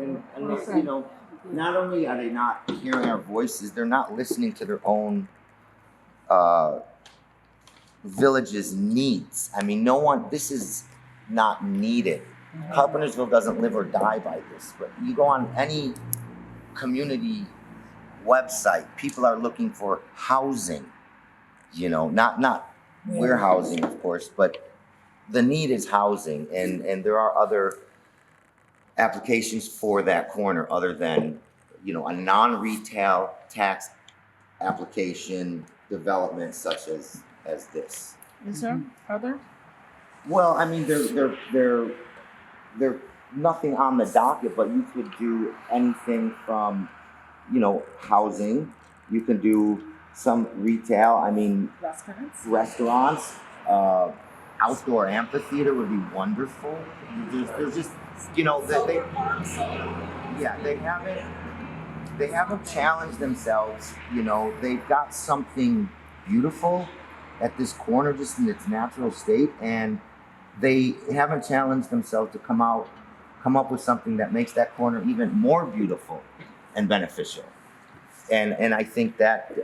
And you know, not only are they not hearing our voices, they're not listening to their own uh, village's needs. I mean, no one. This is not needed. Carpentersville doesn't live or die by this. But you go on any community website, people are looking for housing. You know, not warehousing, of course, but the need is housing, and there are other applications for that corner other than, you know, a non-retail tax application development such as this. Is there other? Well, I mean, they're nothing on the docket, but you could do anything from, you know, housing. You can do some retail. I mean, restaurants. Outdoor amphitheater would be wonderful. There's just, you know, they haven't challenged themselves. You know, they've got something beautiful at this corner just in its natural state, and they haven't challenged themselves to come up with something that makes that corner even more beautiful and beneficial. And I think that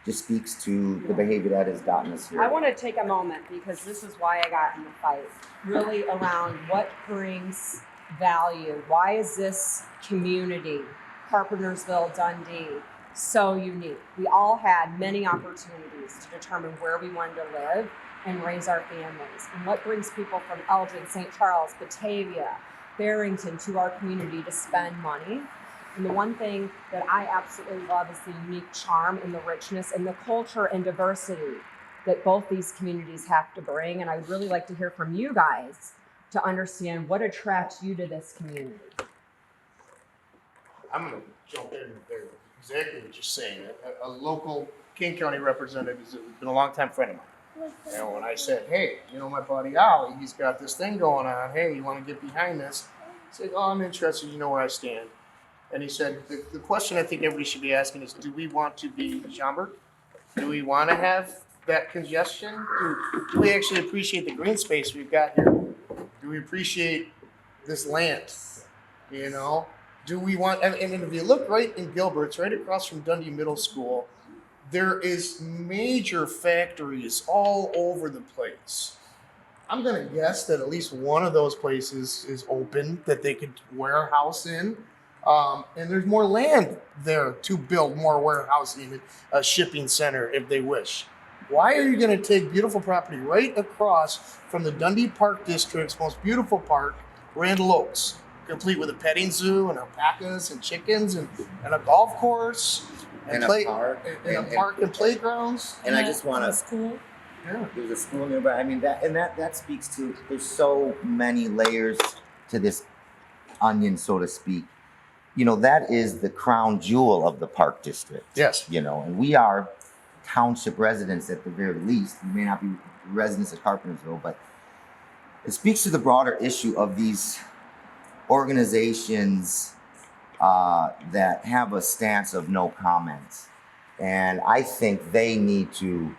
just speaks to the behavior that has gotten us here. I want to take a moment because this is why I got in the fight. Really around what brings value. Why is this community, Carpentersville, Dundee, so unique? We all had many opportunities to determine where we wanted to live and raise our families. And what brings people from Elgin, St. Charles, Batavia, Barrington to our community to spend money. And the one thing that I absolutely love is the unique charm and the richness and the culture and diversity that both these communities have to bring. And I would really like to hear from you guys to understand what attracts you to this community. I'm going to jump in there. Exactly what you're saying. A local King County representative has been a longtime friend of mine. And when I said, hey, you know, my buddy Ollie, he's got this thing going on. Hey, you want to get behind this? I said, oh, I'm interested. You know where I stand. And he said, the question I think everybody should be asking is, do we want to be Schaumburg? Do we want to have that congestion? Do we actually appreciate the green space we've got here? Do we appreciate this land? You know? Do we want, and if you look right in Gilbert's, right across from Dundee Middle School, there is major factories all over the place. I'm going to guess that at least one of those places is open that they could warehouse in. And there's more land there to build more warehousing, a shipping center if they wish. Why are you going to take beautiful property right across from the Dundee Park District's most beautiful park, Randall Oaks, complete with a petting zoo and alpacas and chickens and a golf course and a park and playgrounds? And I just want to. School. Yeah. There's a school nearby. I mean, that speaks to, there's so many layers to this onion, so to speak. You know, that is the crown jewel of the Park District. Yes. You know, and we are township residents at the very least. We may not be residents of Carpentersville, but it speaks to the broader issue of these organizations that have a stance of no comment. And I think they need to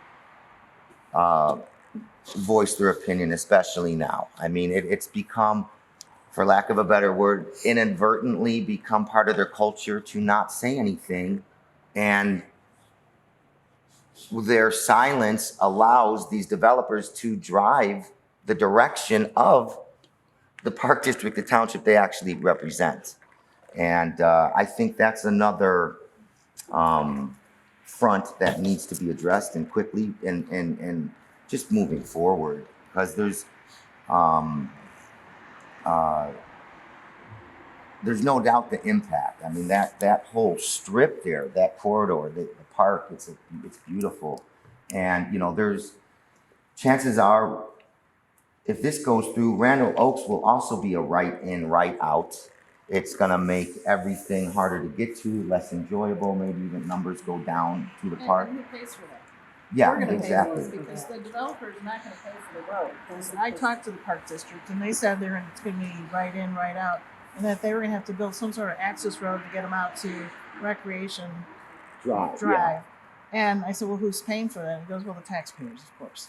voice their opinion, especially now. I mean, it's become, for lack of a better word, inadvertently become part of their culture to not say anything. And their silence allows these developers to drive the direction of the Park District, the township they actually represent. And I think that's another front that needs to be addressed and quickly and just moving forward, because there's no doubt the impact. I mean, that whole strip there, that corridor, the park, it's beautiful. And, you know, there's chances are, if this goes through, Randall Oaks will also be a right in, right out. It's going to make everything harder to get to, less enjoyable. Maybe even numbers go down to the park. And who pays for that? Yeah, We're going to exactly. pay for this because the developer is not going to pay for the road. And I talked to the Park District, and they said it's going to be right in, right out, and that they were going to have to build some sort of access road to get them out to Recreation Drive. Drive. And I said, well, who's paying for that? He goes, well, the taxpayers, of course.